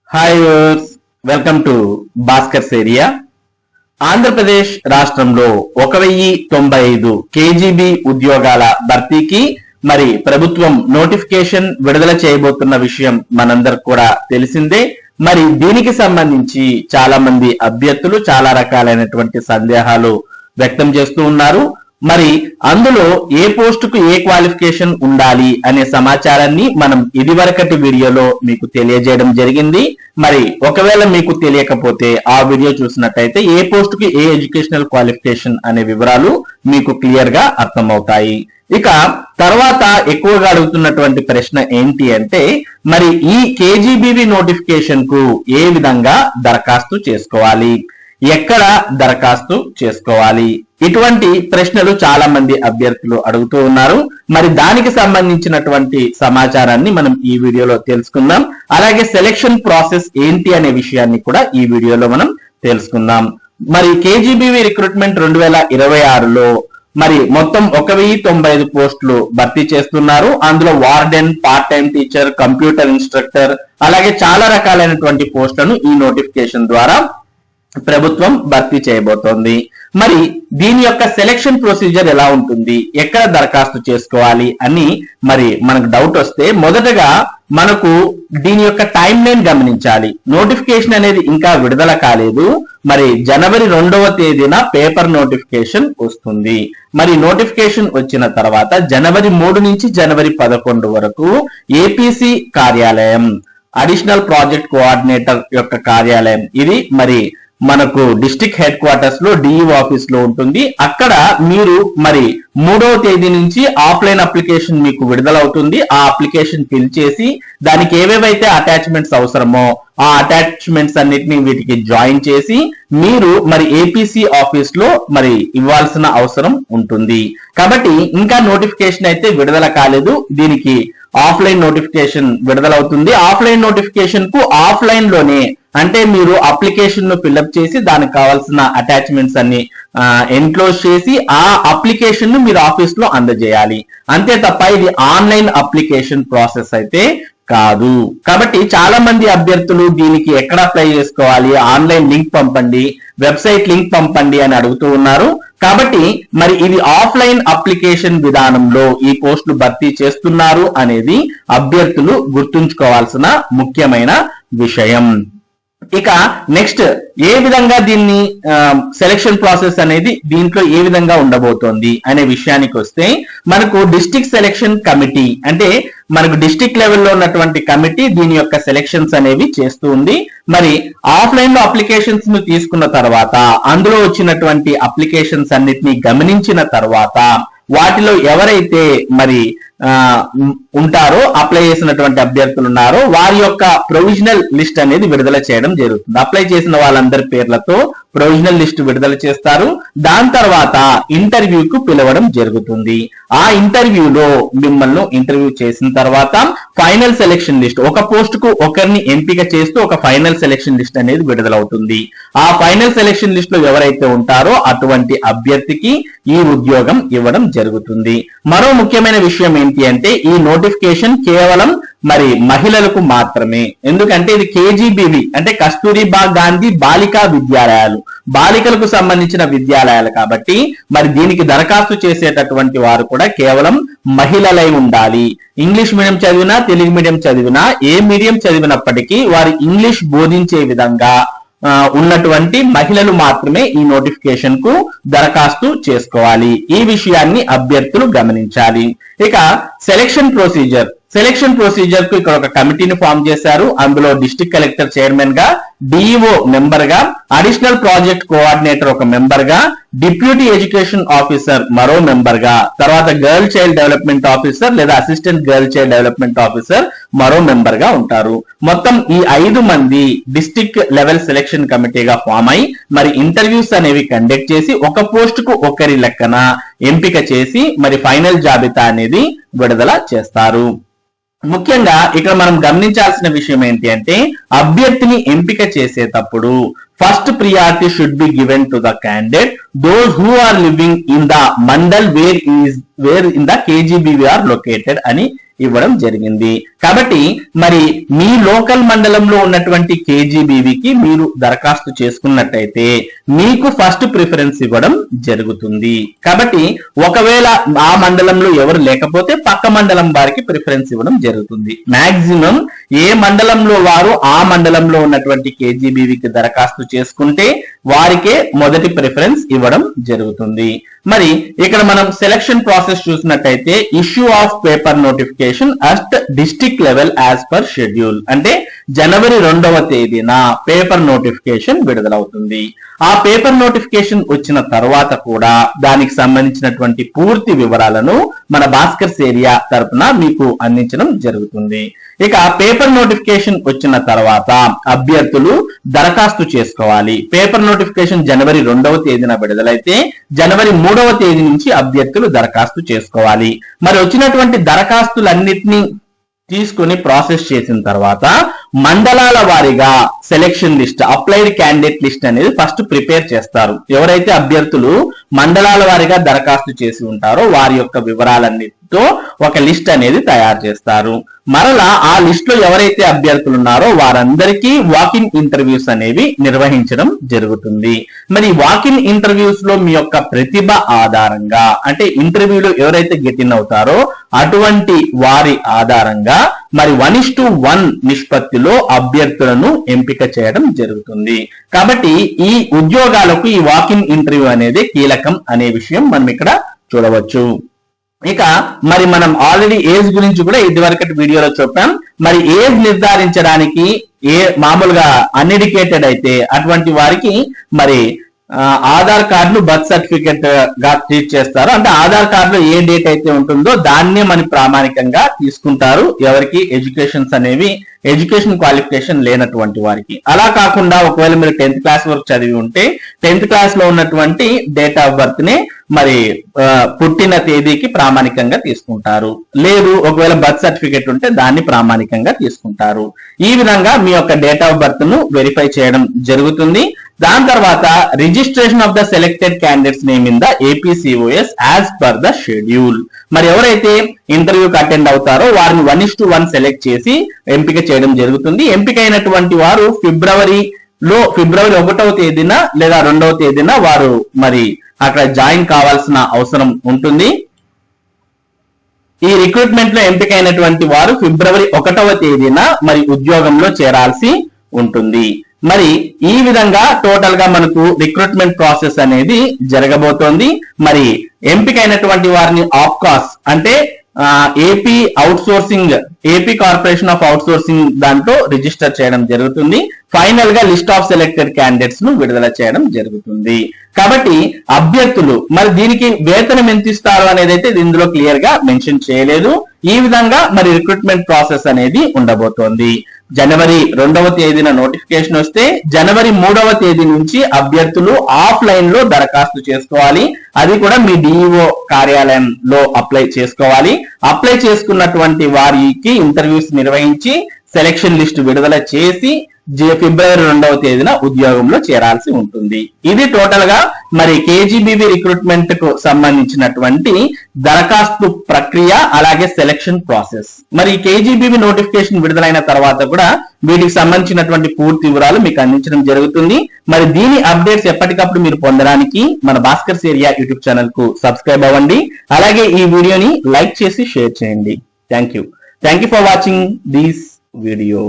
Hi viewers, welcome to Bhaskar's area. Andhra Pradesh రాష్ట్రంలో 1095 KGB ఉద్యోగాల భర్తీకి మరి ప్రభుత్వం నోటిఫికేషన్ విడుదల చేయబోతున్న విషయం మనందరికి కూడా తెలిసిందే. మరి దీనికి సంబంధించి చాలా మంది అభ్యర్థులు చాలా రకాలైనటువంటి సందేహాలు వ్యక్తం చేస్తూ ఉన్నారు. మరి అందులో ఏ పోస్టుకు ఏ క్వాలిఫికేషన్ ఉండాలి అనే సమాచారాన్ని మనం ఇదివరకటి వీడియోలో మీకు తెలియజేయడం జరిగింది. మరి ఒకవేళ మీకు తెలియకపోతే ఆ వీడియో చూసినట్టయితే ఏ పోస్టుకు ఏ ఎడ్యుకేషనల్ క్వాలిఫికేషన్ అనే వివరాలు మీకు క్లియర్ గా అర్థమవుతాయి. ఇక తర్వాత ఎక్కువగా అడుగుతున్నటువంటి ప్రశ్న ఏంటి అంటే, మరి ఈ కేజీబీవీ నోటిఫికేషన్ కు ఏ విధంగా దరఖాస్తు చేసుకోవాలి, ఎక్కడ దరఖాస్తు చేసుకోవాలి, ఇటువంటి ప్రశ్నలు చాలా మంది అభ్యర్థులు అడుగుతూ ఉన్నారు. మరి దానికి సంబంధించినటువంటి సమాచారాన్ని మనం ఈ వీడియోలో తెలుసుకుందాం. అలాగే సెలెక్షన్ ప్రాసెస్ ఏంటి అనే విషయాన్ని కూడా ఈ వీడియోలో మనం తెలుసుకుందాం. మరి కేజీబీవీ రిక్రూట్మెంట్ 2026లో మరి మొత్తం 1095 పోస్టులు భర్తీ చేస్తున్నారు. అందులో warden, part time teacher, computer instructor, అలాగే చాలా రకాలైనటువంటి పోస్టులను ఈ నోటిఫికేషన్ ద్వారా ప్రభుత్వం భర్తీ చేయబోతోంది. మరి దీని యొక్క సెలెక్షన్ ప్రొసీజర్ ఎలా ఉంటుంది, ఎక్కడ దరఖాస్తు చేసుకోవాలి అని మరి మనకు డౌట్ వస్తే, మొదటగా మనకు దీని యొక్క టైం లైన్ గమనించాలి. నోటిఫికేషన్ అనేది ఇంకా విడుదల కాలేదు. మరి జనవరి 2వ తేదీన పేపర్ నోటిఫికేషన్ వస్తుంది. మరి నోటిఫికేషన్ వచ్చిన తర్వాత జనవరి 3 నుంచి జనవరి 11 వరకు ఏపీసీ కార్యాలయం, అడిషనల్ ప్రాజెక్ట్ కోఆర్డినేటర్ యొక్క కార్యాలయం, ఇది మరి మనకు డిస్ట్రిక్ట్ హెడ్ క్వార్టర్స్ లో డిఈఓ ఆఫీస్ లో ఉంటుంది. అక్కడ మీరు మరి 3వ తేదీ నుంచి ఆఫ్లైన్ అప్లికేషన్ మీకు విడుదలవుతుంది. ఆ అప్లికేషన్ ఫిల్ చేసి దానికి ఏవేవైతే అటాచ్మెంట్స్ అవసరమో ఆ అటాచ్మెంట్స్ అన్నిటిని వీటికి జాయిన్ చేసి మీరు మరి ఏపీసీ ఆఫీస్ లో మరి ఇవ్వాల్సిన అవసరం ఉంటుంది. కాబట్టి ఇంకా నోటిఫికేషన్ అయితే విడుదల కాలేదు. దీనికి ఆఫ్లైన్ నోటిఫికేషన్ విడుదలవుతుంది. ఆఫ్లైన్ నోటిఫికేషన్ కు ఆఫ్లైన్ లోనే, అంటే మీరు అప్లికేషన్ ను ఫిల్అప్ చేసి దానికి కావాల్సిన అటాచ్మెంట్స్ అన్ని ఎన్క్లోజ్ చేసి ఆ అప్లికేషన్ ను మీరు ఆఫీస్ లో అందజేయాలి. అంతే తప్ప ఇది ఆన్లైన్ అప్లికేషన్ ప్రాసెస్ అయితే కాదు. కాబట్టి చాలా మంది అభ్యర్థులు దీనికి ఎక్కడ అప్లై చేసుకోవాలి, ఆన్లైన్ లింక్ పంపండి, వెబ్సైట్ లింక్ పంపండి అని అడుగుతూ ఉన్నారు. కాబట్టి మరి ఇది ఆఫ్లైన్ అప్లికేషన్ విధానంలో ఈ పోస్టులు భర్తీ చేస్తున్నారు అనేది అభ్యర్థులు గుర్తుంచుకోవాల్సిన ముఖ్యమైన విషయం. ఇక నెక్స్ట్ ఏ విధంగా దీన్ని సెలక్షన్ ప్రాసెస్ అనేది దీంట్లో ఏ విధంగా ఉండబోతోంది అనే విషయానికి వస్తే, మనకు డిస్ట్రిక్ట్ సెలక్షన్ కమిటీ, అంటే మనకు డిస్ట్రిక్ట్ లెవెల్లో ఉన్నటువంటి కమిటీ దీని యొక్క సెలక్షన్స్ అనేవి చేస్తూ ఉంది. మరి ఆఫ్లైన్ లో అప్లికేషన్స్ ను తీసుకున్న తర్వాత అందులో వచ్చినటువంటి అప్లికేషన్స్ అన్నిటిని గమనించిన తర్వాత వాటిలో ఎవరైతే మరి ఉంటారో, అప్లై చేసినటువంటి అభ్యర్థులు ఉన్నారో వారి యొక్క ప్రొవిజనల్ లిస్ట్ అనేది విడుదల చేయడం జరుగుతుంది. అప్లై చేసిన వాళ్ళందరి పేర్లతో ప్రొవిజనల్ లిస్ట్ విడుదల చేస్తారు. దాని తర్వాత ఇంటర్వ్యూకు పిలవడం జరుగుతుంది. ఆ ఇంటర్వ్యూలో మిమ్మల్ని ఇంటర్వ్యూ చేసిన తర్వాత ఫైనల్ సెలెక్షన్ లిస్ట్, ఒక పోస్ట్ కు ఒకరిని ఎంపిక చేస్తూ ఒక ఫైనల్ సెలెక్షన్ లిస్ట్ అనేది విడుదలవుతుంది. ఆ ఫైనల్ సెలెక్షన్ లిస్ట్ లో ఎవరైతే ఉంటారో అటువంటి అభ్యర్థికి ఈ ఉద్యోగం ఇవ్వడం జరుగుతుంది. మరో ముఖ్యమైన విషయం ఏంటి అంటే, ఈ నోటిఫికేషన్ కేవలం మరి మహిళలకు మాత్రమే. ఎందుకంటే ఇది కేజీబీవీ అంటే కస్తూరిబా గాంధీ బాలికా విద్యాలయాలు, బాలికలకు సంబంధించిన విద్యాలయాలు కాబట్టి మరి దీనికి దరఖాస్తు చేసేటటువంటి వారు కూడా కేవలం మహిళలై ఉండాలి. ఇంగ్లీష్ మీడియం చదివినా, తెలుగు మీడియం చదివినా, ఏ మీడియం చదివినప్పటికీ వారు ఇంగ్లీష్ బోధించే విధంగా ఉన్నటువంటి మహిళలు మాత్రమే ఈ నోటిఫికేషన్ కు దరఖాస్తు చేసుకోవాలి. ఈ విషయాన్ని అభ్యర్థులు గమనించాలి. ఇక సెలక్షన్ ప్రొసీజర్ కు ఇక్కడ ఒక కమిటీని ఫామ్ చేశారు. అందులో డిస్ట్రిక్ట్ కలెక్టర్ చైర్మన్ గా, డిఈఓ మెంబర్ గా, అడిషనల్ ప్రాజెక్ట్ కోఆర్డినేటర్ ఒక మెంబర్ గా, డిప్యూటీ ఎడ్యుకేషన్ ఆఫీసర్ మరో మెంబర్ గా, తర్వాత గర్ల్ చైల్డ్ డెవలప్మెంట్ ఆఫీసర్ లేదా assistant girl child development officer మరో మెంబర్ గా ఉంటారు. మొత్తం ఈ 5 మంది డిస్ట్రిక్ట్ లెవెల్ సెలక్షన్ కమిటీగా ఫామ్ అయి మరి ఇంటర్వ్యూస్ అనేవి కండక్ట్ చేసి ఒక పోస్ట్ కు ఒకరి లెక్కన ఎంపిక చేసి మరి ఫైనల్ జాబితా అనేది విడుదల చేస్తారు. ముఖ్యంగా ఇక్కడ మనం గమనించాల్సిన విషయం ఏంటి అంటే, అభ్యర్థిని ఎంపిక చేసేటప్పుడు first priority should be given to the candidate those who are living in the mandal where in the KGBV are located అని ఇవ్వడం జరిగింది. కాబట్టి మరి మీ లోకల్ మండలంలో ఉన్నటువంటి కేజీబీవీకి మీరు దరఖాస్తు చేసుకున్నట్టయితే మీకు ఫస్ట్ ప్రిఫరెన్స్ ఇవ్వడం జరుగుతుంది. కాబట్టి ఒకవేళ ఆ మండలంలో ఎవరు లేకపోతే పక్క మండలం వారికి ప్రిఫరెన్స్ ఇవ్వడం జరుగుతుంది. మాక్సిమం ఏ మండలంలో వారు ఆ మండలంలో ఉన్నటువంటి కేజీబీవీకి దరఖాస్తు చేసుకుంటే వారికే మొదటి ప్రిఫరెన్స్ ఇవ్వడం జరుగుతుంది. మరి ఇక్కడ మనం సెలక్షన్ ప్రాసెస్ చూసినట్టయితే issue of paper notification at district level as per schedule, అంటే జనవరి 2వ తేదీన పేపర్ నోటిఫికేషన్ విడుదలవుతుంది. ఆ పేపర్ నోటిఫికేషన్ వచ్చిన తర్వాత కూడా దానికి సంబంధించినటువంటి పూర్తి వివరాలను మన భాస్కర్స్ ఏరియా తరపున మీకు అందించడం జరుగుతుంది. ఇక పేపర్ నోటిఫికేషన్ వచ్చిన తర్వాత అభ్యర్థులు దరఖాస్తు చేసుకోవాలి. పేపర్ నోటిఫికేషన్ జనవరి 2వ తేదీన విడుదలైతే జనవరి 3వ తేదీ నుంచి అభ్యర్థులు దరఖాస్తు చేసుకోవాలి. మరి వచ్చినటువంటి దరఖాస్తులన్నిటినీ తీసుకుని ప్రాసెస్ చేసిన తర్వాత మండలాల వారీగా selection list, applied candidate list అనేది ఫస్ట్ ప్రిపేర్ చేస్తారు. ఎవరైతే అభ్యర్థులు మండలాల వారీగా దరఖాస్తు చేసి ఉంటారో వారి యొక్క వివరాలన్నిటితో ఒక లిస్ట్ అనేది తయారు చేస్తారు. మరలా ఆ లిస్ట్ లో ఎవరైతే అభ్యర్థులు ఉన్నారో వారందరికీ వాకిన్ ఇంటర్వ్యూస్ అనేవి నిర్వహించడం జరుగుతుంది. మరి వాకిన్ ఇంటర్వ్యూస్ లో మీ యొక్క ప్రతిభ ఆధారంగా, అంటే ఇంటర్వ్యూలో ఎవరైతే గెట్ ఇన్ అవుతారో అటువంటి వారి ఆధారంగా మరి 1:1 నిష్పత్తిలో అభ్యర్థులను ఎంపిక చేయడం జరుగుతుంది. కాబట్టి ఈ ఉద్యోగాలకు ఈ వాకిన్ ఇంటర్వ్యూ అనేది కీలకం అనే విషయం మనం ఇక్కడ చూడవచ్చు. ఇక మరి మనం ఆల్రెడీ ఏజ్ గురించి కూడా ఇదివరకటి వీడియోలో చెప్పాం. మరి ఏజ్ నిర్ధారించడానికి మామూలుగా అన్ఎడ్యుకేటెడ్ అయితే అటువంటి వారికి మరి ఆధార్ కార్డును బర్త్ సర్టిఫికెట్ గా ట్రీట్ చేస్తారు. అంటే ఆధార్ కార్డులో ఏ డేట్ అయితే ఉంటుందో దాన్నే మన ప్రామాణికంగా తీసుకుంటారు ఎవరికి ఎడ్యుకేషన్ క్వాలిఫికేషన్ లేనటువంటి వారికి. అలా కాకుండా ఒకవేళ మీరు 10th క్లాస్ వరకు చదివి ఉంటే 10th క్లాస్ లో ఉన్నటువంటి డేట్ ఆఫ్ బర్త్ నే మరి పుట్టిన తేదీకి ప్రామాణికంగా తీసుకుంటారు. లేదు ఒకవేళ బర్త్ సర్టిఫికెట్ ఉంటే దాన్ని ప్రామాణికంగా తీసుకుంటారు. ఈ విధంగా మీ యొక్క డేట్ ఆఫ్ బర్త్ ను వెరిఫై చేయడం జరుగుతుంది. దాని తర్వాత registration of the selected candidates name in the APCOS as per the schedule. మరి ఎవరైతే ఇంటర్వ్యూకి అటెండ్ అవుతారో వారిని 1:1 సెలెక్ట్ చేసి ఎంపిక చేయడం జరుగుతుంది. ఎంపిక అయినటువంటి వారు ఫిబ్రవరి 1వ తేదీన లేదా 2వ తేదీన వారు మరి అక్కడ జాయిన్ కావాల్సిన అవసరం ఉంటుంది. ఈ రిక్రూట్మెంట్ లో ఎంపికైనటువంటి వారు ఫిబ్రవరి 1వ తేదీన మరి ఉద్యోగంలో చేరాల్సి ఉంటుంది. మరి ఈ విధంగా టోటల్ గా మనకు రిక్రూట్మెంట్ ప్రాసెస్ అనేది జరగబోతోంది. మరి ఎంపికైనటువంటి వారిని ఆప్కాస్ అంటే AP corporation of out sourcing దాంట్లో రిజిస్టర్ చేయడం జరుగుతుంది. ఫైనల్ గా లిస్ట్ ఆఫ్ సెలెక్టెడ్ క్యాండిడేట్స్ ను విడుదల చేయడం జరుగుతుంది. కాబట్టి అభ్యర్థులు మరి దీనికి వేతనం ఎంత ఇస్తారు అనేది అయితే ఇందులో క్లియర్ గా మెన్షన్ చేయలేదు. ఈ విధంగా మరి రిక్రూట్మెంట్ ప్రాసెస్ అనేది ఉండబోతోంది. జనవరి 2వ తేదీన నోటిఫికేషన్ వస్తే జనవరి 3వ తేదీ నుంచి అభ్యర్థులు ఆఫ్లైన్ లో దరఖాస్తు చేసుకోవాలి. అది కూడా మీ DEO కార్యాలయంలో అప్లై చేసుకోవాలి. అప్లై చేసుకున్నటువంటి వారికి ఇంటర్వ్యూస్ నిర్వహించి సెలక్షన్ లిస్ట్ విడుదల చేసి ఫిబ్రవరి 2వ తేదీన ఉద్యోగంలో చేరాల్సి ఉంటుంది. ఇది టోటల్ గా మరి కేజీబీవీ రిక్రూట్మెంట్ కు సంబంధించినటువంటి దరఖాస్తు ప్రక్రియ అలాగే సెలక్షన్ ప్రాసెస్. మరి కేజీబీవీ నోటిఫికేషన్ విడుదలైన తర్వాత కూడా వీటికి సంబంధించినటువంటి పూర్తి వివరాలు మీకు అందించడం జరుగుతుంది. మరి దీని అప్డేట్స్ ఎప్పటికప్పుడు మీరు పొందడానికి మన భాస్కర్స్ ఏరియా యూట్యూబ్ ఛానల్ కు సబ్స్క్రైబ్ అవ్వండి. అలాగే ఈ వీడియోని లైక్ చేసి షేర్ చేయండి. Thank you for watching this video.